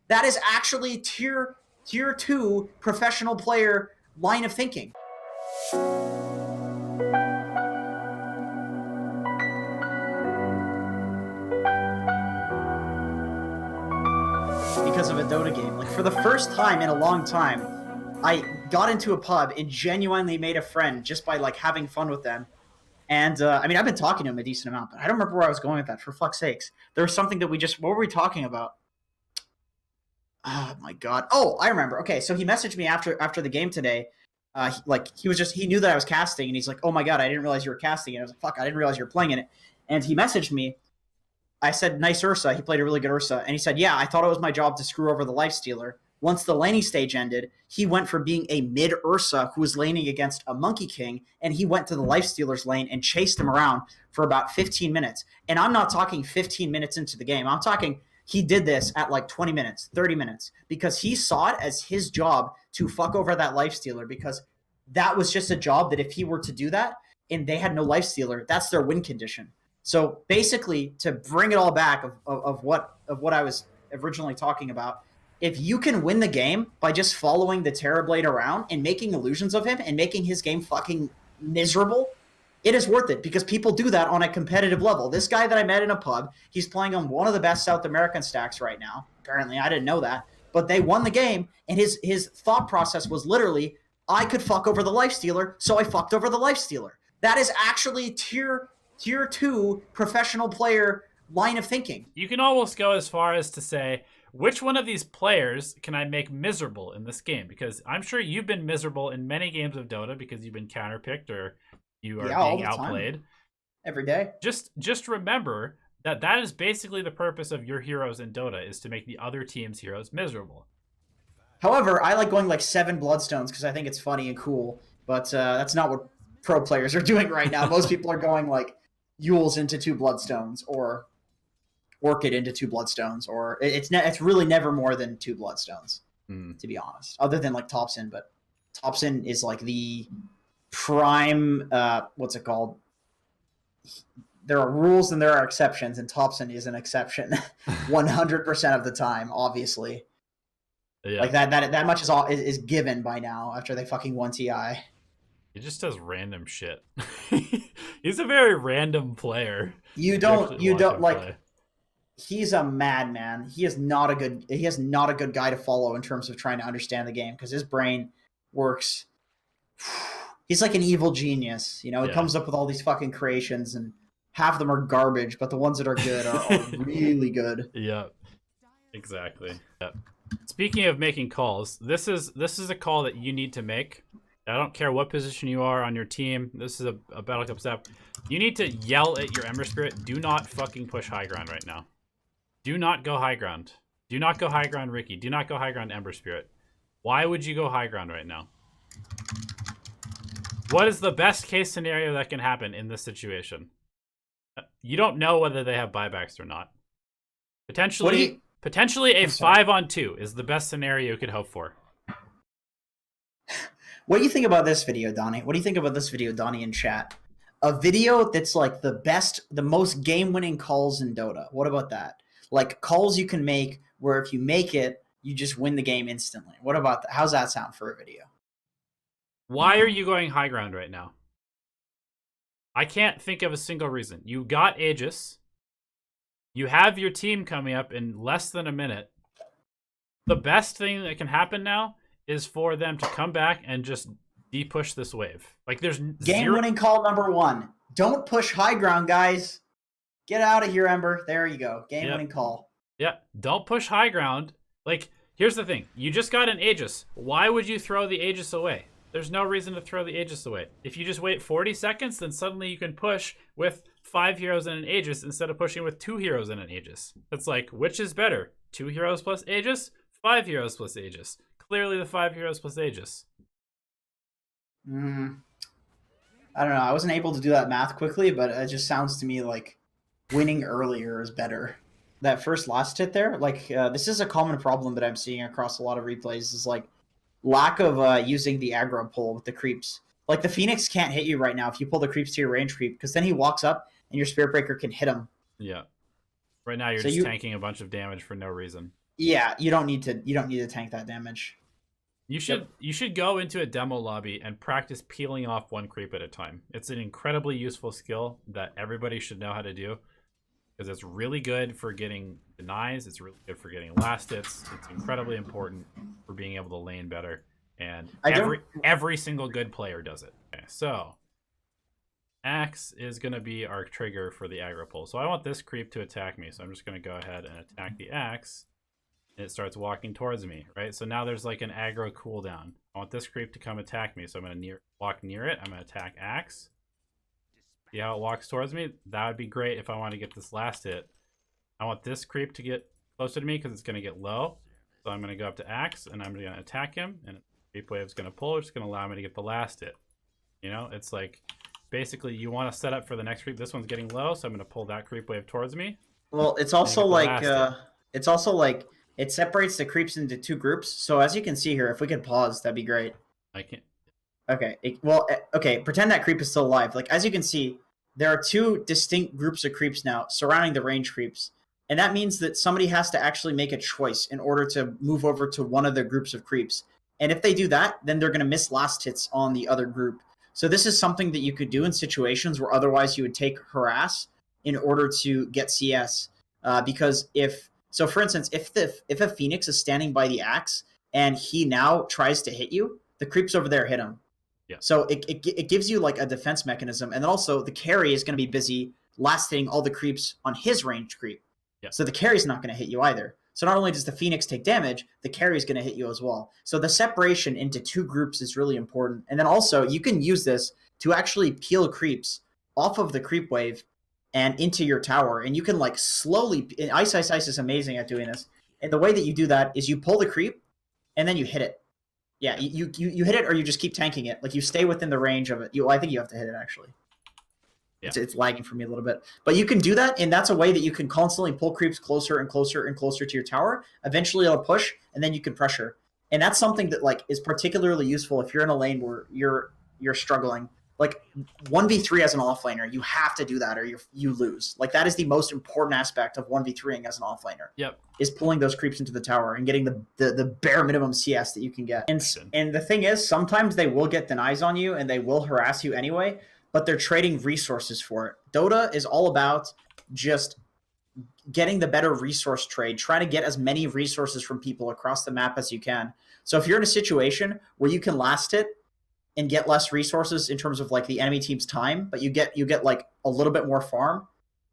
That is actually tier 2 professional player line of thinking. Because of a Dota game. Like, for the first time in a long time, I got into a pub and genuinely made a friend just by, like, having fun with them. And, I mean, I've been talking to him a decent amount, but I don't remember where I was going with that, for fuck's sakes. There was something that what were we talking about? Oh, my God. Oh, I remember. Okay, so he messaged me after the game today. He knew that I was casting, and he's like, oh, my God, I didn't realize you were casting. And I was like, fuck, I didn't realize you were playing in it. And he messaged me. I said, nice Ursa. He played a really good Ursa. And he said, yeah, I thought it was my job to screw over the Lifestealer. Once the laning stage ended, he went from being a mid Ursa who was laning against a Monkey King, and he went to the Lifestealer's lane and chased him around for about 15 minutes. And I'm not talking 15 minutes into the game. I'm talking he did this at like 20 minutes, 30 minutes, because he saw it as his job to fuck over that Lifestealer, because that was just a job that if he were to do that and they had no Lifestealer, that's their win condition. So basically, to bring it all back of what I was originally talking about, if you can win the game by just following the Terrorblade around and making illusions of him and making his game fucking miserable, it is worth it, because people do that on a competitive level. This guy that I met in a pub, he's playing on one of the best South American stacks right now. Apparently, I didn't know that. But they won the game, and his thought process was literally, I could fuck over the Lifestealer, so I fucked over the Lifestealer. That is actually tier 2 professional player line of thinking. You can almost go as far as to say, which one of these players can I make miserable in this game? Because I'm sure you've been miserable in many games of Dota because you've been counterpicked or you are being outplayed. Every day. Just remember that is basically the purpose of your heroes in Dota, is to make the other team's heroes miserable. However, I like going like 7 Bloodstones because I think it's funny and cool, but that's not what pro players are doing right now. Most people are going like Yules into 2 Bloodstones, or Orchid into 2 Bloodstones, or it's really never more than 2 Bloodstones, to be honest. Other than like Thompson, but Thompson is like the prime. What's it called? There are rules and there are exceptions, and Thompson is an exception, 100% of the time. Obviously, yeah. Like that much is given by now after they fucking won TI. He just does random shit. He's a very random player. You don't like. Play. He's a madman. He is not a good guy to follow in terms of trying to understand the game, because his brain works. He's like an evil genius. You know, he comes up with all these fucking creations, and half of them are garbage, but the ones that are good are really good. Yeah, exactly. Yeah. Speaking of making calls, this is a call that you need to make. I don't care what position you are on your team. This is a Battle Cup step. You need to yell at your Ember Spirit. Do not fucking push high ground right now. Do not go high ground. Do not go high ground, Ricky. Do not go high ground, Ember Spirit. Why would you go high ground right now? What is the best case scenario that can happen in this situation? You don't know whether they have buybacks or not. Potentially a 5-on-2 is the best scenario you could hope for. What do you think about this video, Donnie? What do you think about this video, Donnie, in chat? A video that's like the most game-winning calls in Dota. What about that? Like calls you can make where if you make it, you just win the game instantly. What about that? How's that sound for a video? Why are you going high ground right now? I can't think of a single reason. You got Aegis. You have your team coming up in less than a minute. The best thing that can happen now is for them to come back and just de-push this wave. Like, there's game-winning call number 1. Don't push high ground, guys. Get out of here, Ember. There you go. Game-winning call. Yeah, don't push high ground. Like, here's the thing. You just got an Aegis. Why would you throw the Aegis away? There's no reason to throw the Aegis away. If you just wait 40 seconds, then suddenly you can push with 5 heroes and an Aegis instead of pushing with 2 heroes and an Aegis. It's like, which is better? 2 heroes plus Aegis? 5 heroes plus Aegis. Clearly the 5 heroes plus Aegis. I don't know. I wasn't able to do that math quickly, but it just sounds to me like winning earlier is better. That first last hit there, like this is a common problem that I'm seeing across a lot of replays, is like lack of using the aggro pull with the creeps. Like the Phoenix can't hit you right now if you pull the creeps to your range creep, because then he walks up and your Spirit Breaker can hit him. Yeah. Right now you're just tanking a bunch of damage for no reason. Yeah, you don't need to tank that damage. Yep. You should go into a demo lobby and practice peeling off one creep at a time. It's an incredibly useful skill that everybody should know how to do because it's really good for getting denies. It's really good for getting last hits. It's incredibly important for being able to lane better. And I don't. every single good player does it. Okay, so Axe is going to be our trigger for the aggro pull. So I want this creep to attack me. So I'm just going to go ahead and attack the Axe. And it starts walking towards me, right? So now there's like an aggro cooldown. I want this creep to come attack me. So I'm going to walk near it. I'm going to attack Axe. See how it walks towards me? That would be great if I want to get this last hit. I want this creep to get closer to me because it's going to get low. So I'm going to go up to Axe and I'm going to attack him. And creep wave is going to pull. It's going to allow me to get the last hit. You know, it's like basically you want to set up for the next creep. This one's getting low, so I'm going to pull that creep wave towards me. Well, it's also like it separates the creeps into two groups. So as you can see here, if we could pause, that'd be great. I can't. Okay. Okay. Pretend that creep is still alive. Like as you can see, there are two distinct groups of creeps now surrounding the range creeps, and that means that somebody has to actually make a choice in order to move over to one of the groups of creeps. And if they do that, then they're going to miss last hits on the other group. So this is something that you could do in situations where otherwise you would take harass in order to get CS. Because for instance, if a Phoenix is standing by the Axe and he now tries to hit you, the creeps over there hit him. Yeah. So it gives you like a defense mechanism, and then also the carry is going to be busy last hitting all the creeps on his range creep. Yeah. So the carry's not going to hit you either. So not only does the Phoenix take damage, the carry is going to hit you as well. So the separation into two groups is really important. And then also you can use this to actually peel creeps off of the creep wave and into your tower. And you can like slowly, Ice is amazing at doing this. And the way that you do that is you pull the creep and then you hit it. Yeah, you hit it or you just keep tanking it. Like you stay within the range of it. I think you have to hit it actually. Yeah. It's lagging for me a little bit. But you can do that, and that's a way that you can constantly pull creeps closer and closer and closer to your tower. Eventually it'll push, and then you can pressure. And that's something that like is particularly useful if you're in a lane where you're struggling. Like 1v3 as an offlaner, you have to do that or you lose. Like that is the most important aspect of 1v3ing as an offlaner. Yep. Is pulling those creeps into the tower and getting the bare minimum CS that you can get. And the thing is, sometimes they will get denies on you and they will harass you anyway, but they're trading resources for it. Dota is all about just getting the better resource trade, trying to get as many resources from people across the map as you can. So if you're in a situation where you can last it and get less resources in terms of like the enemy team's time, but you get like a little bit more farm,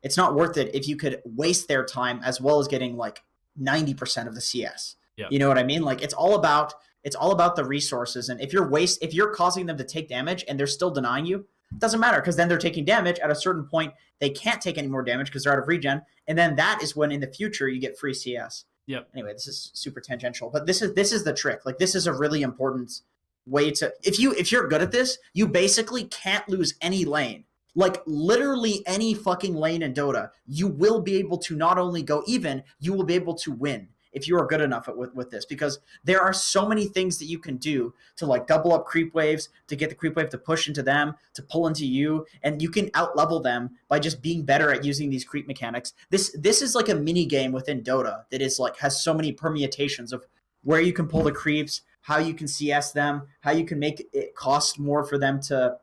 it's not worth it if you could waste their time as well as getting like 90% of the CS. Yeah. You know what I mean? Like it's all about the resources. And if you're causing them to take damage and they're still denying you, it doesn't matter because then they're taking damage. At a certain point, they can't take any more damage because they're out of regen. And then that is when in the future you get free CS. Yep. Anyway, this is super tangential, but this is the trick. Like this is a really important way to if you're good at this, you basically can't lose any lane. Like literally any fucking lane in Dota, you will be able to not only go even, you will be able to win if you are good enough with this, because there are so many things that you can do to like double up creep waves, to get the creep wave to push into them, to pull into you, and you can out level them by just being better at using these creep mechanics. This is like a mini game within Dota that is like has so many permutations of where you can pull the creeps, how you can CS them, how you can make it cost more for them to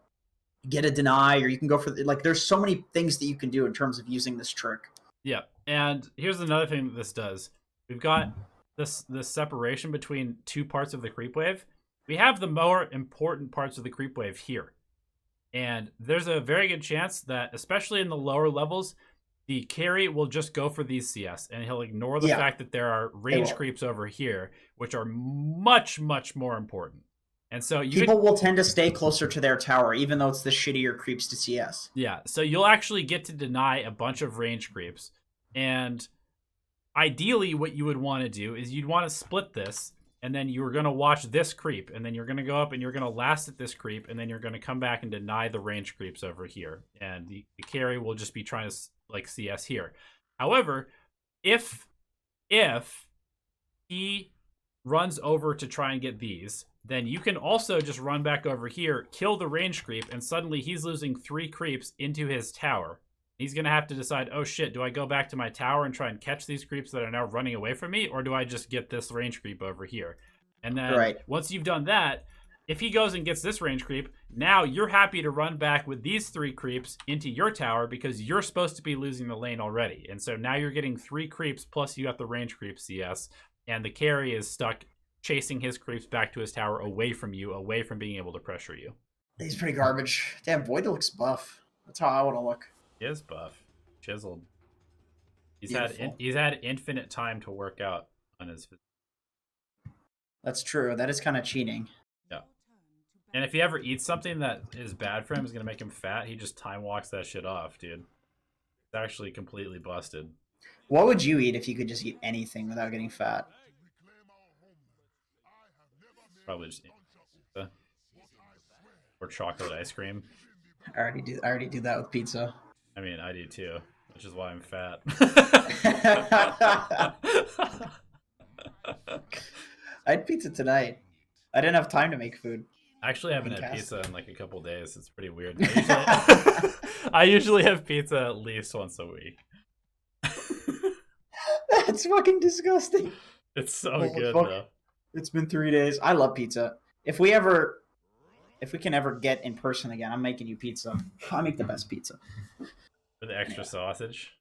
get a deny, or you can go for like there's so many things that you can do in terms of using this trick. Yeah, and here's another thing that this does. We've got this separation between two parts of the creep wave. We have the more important parts of the creep wave here. And there's a very good chance that, especially in the lower levels, the carry will just go for these CS, and he'll ignore the fact that there are range creeps over here, which are much, much more important. And so people will tend to stay closer to their tower, even though it's the shittier creeps to CS. Yeah, so you'll actually get to deny a bunch of range creeps. And ideally, what you would want to do is you'd want to split this, and then you're going to watch this creep, and then you're going to go up and you're going to last at this creep, and then you're going to come back and deny the range creeps over here. And the carry will just be trying to like CS here. However, if he runs over to try and get these, then you can also just run back over here, kill the range creep, and suddenly he's losing 3 creeps into his tower. He's going to have to decide, oh shit, do I go back to my tower and try and catch these creeps that are now running away from me, or do I just get this range creep over here? And then once you've done that, if he goes and gets this range creep, now you're happy to run back with these 3 creeps into your tower because you're supposed to be losing the lane already. And so now you're getting 3 creeps plus you got the range creep CS, and the carry is stuck chasing his creeps back to his tower away from you, away from being able to pressure you. He's pretty garbage. Damn, Void looks buff. That's how I want to look. He is buff. Chiseled. He's had infinite time to work out on his. That's true. That is kind of cheating. Yeah. And if he ever eats something that is bad for him, is going to make him fat, he just time walks that shit off, dude. It's actually completely busted. What would you eat if you could just eat anything without getting fat? Probably just pizza. Or chocolate ice cream. I already do that with pizza. I mean, I do too, which is why I'm fat. I had pizza tonight. I didn't have time to make food. I actually haven't had pizza in like a couple days. It's pretty weird. I usually have pizza at least once a week. That's fucking disgusting. It's so good though. It's been 3 days. I love pizza. If we can ever get in person again, I'm making you pizza. I make the best pizza. With the extra sausage?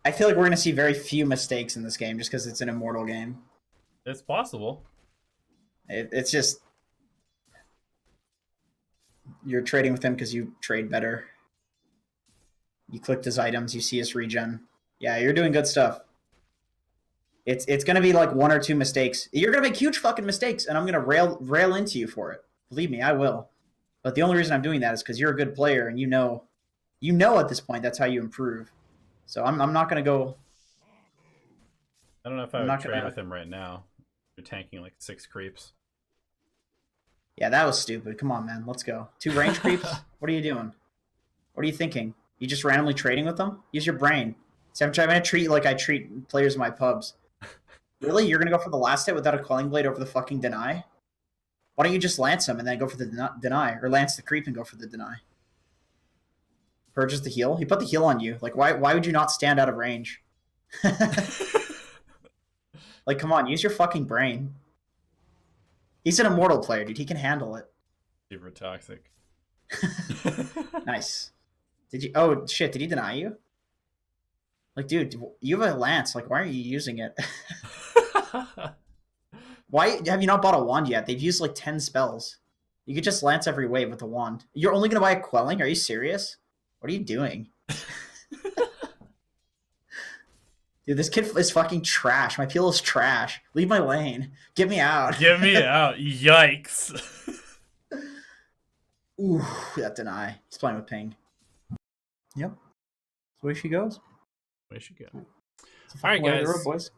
I feel like we're going to see very few mistakes in this game just because it's an Immortal game. It's possible. It's just... You're trading with him because you trade better. You clicked his items, you see his regen. Yeah, you're doing good stuff. It's going to be like 1 or 2 mistakes. You're going to make huge fucking mistakes, and I'm going to rail into you for it. Believe me, I will. But the only reason I'm doing that is because you're a good player, and you know at this point that's how you improve. So I'm not going to go... I don't know if I would trade with him right now. You're tanking like 6 creeps. Yeah, that was stupid. Come on, man. Let's go. 2 range creeps? What are you doing? What are you thinking? You just randomly trading with them? Use your brain. See, I'm trying to treat you like I treat players in my pubs. Really? You're going to go for the last hit without a Quelling Blade over the fucking deny? Why don't you just lance him and then go for the deny? Or lance the creep and go for the deny? Purges the heal? He put the heal on you. Like, why would you not stand out of range? Like, come on. Use your fucking brain. He's an Immortal player, dude. He can handle it. Super toxic. Nice. Did you... Oh, shit. Did he deny you? Like, dude, you have a lance. Like, why aren't you using it? Why have you not bought a wand yet? They've used like 10 spells. You could just lance every wave with a wand. You're only going to buy a Quelling? Are you serious? What are you doing? Dude, this kid is fucking trash. My peel is trash. Leave my lane. Get me out. Get me out. Yikes. Ooh, that deny. He's playing with ping. Yep. That's the way she goes. Way she go. All right, guys. Road, boys.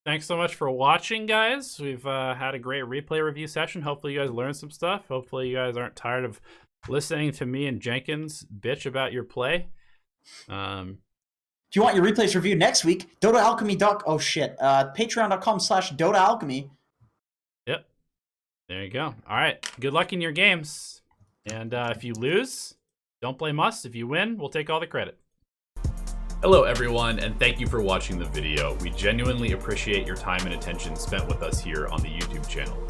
Thanks so much for watching, guys. We've had a great replay review session. Hopefully you guys learned some stuff. Hopefully you guys aren't tired of listening to me and Jenkins bitch about your play. If you want your replays reviewed next week, patreon.com/DotaAlchemy. Yep. There you go. All right. Good luck in your games. And if you lose, don't blame us. If you win, we'll take all the credit. Hello everyone, and thank you for watching the video. We genuinely appreciate your time and attention spent with us here on the YouTube channel.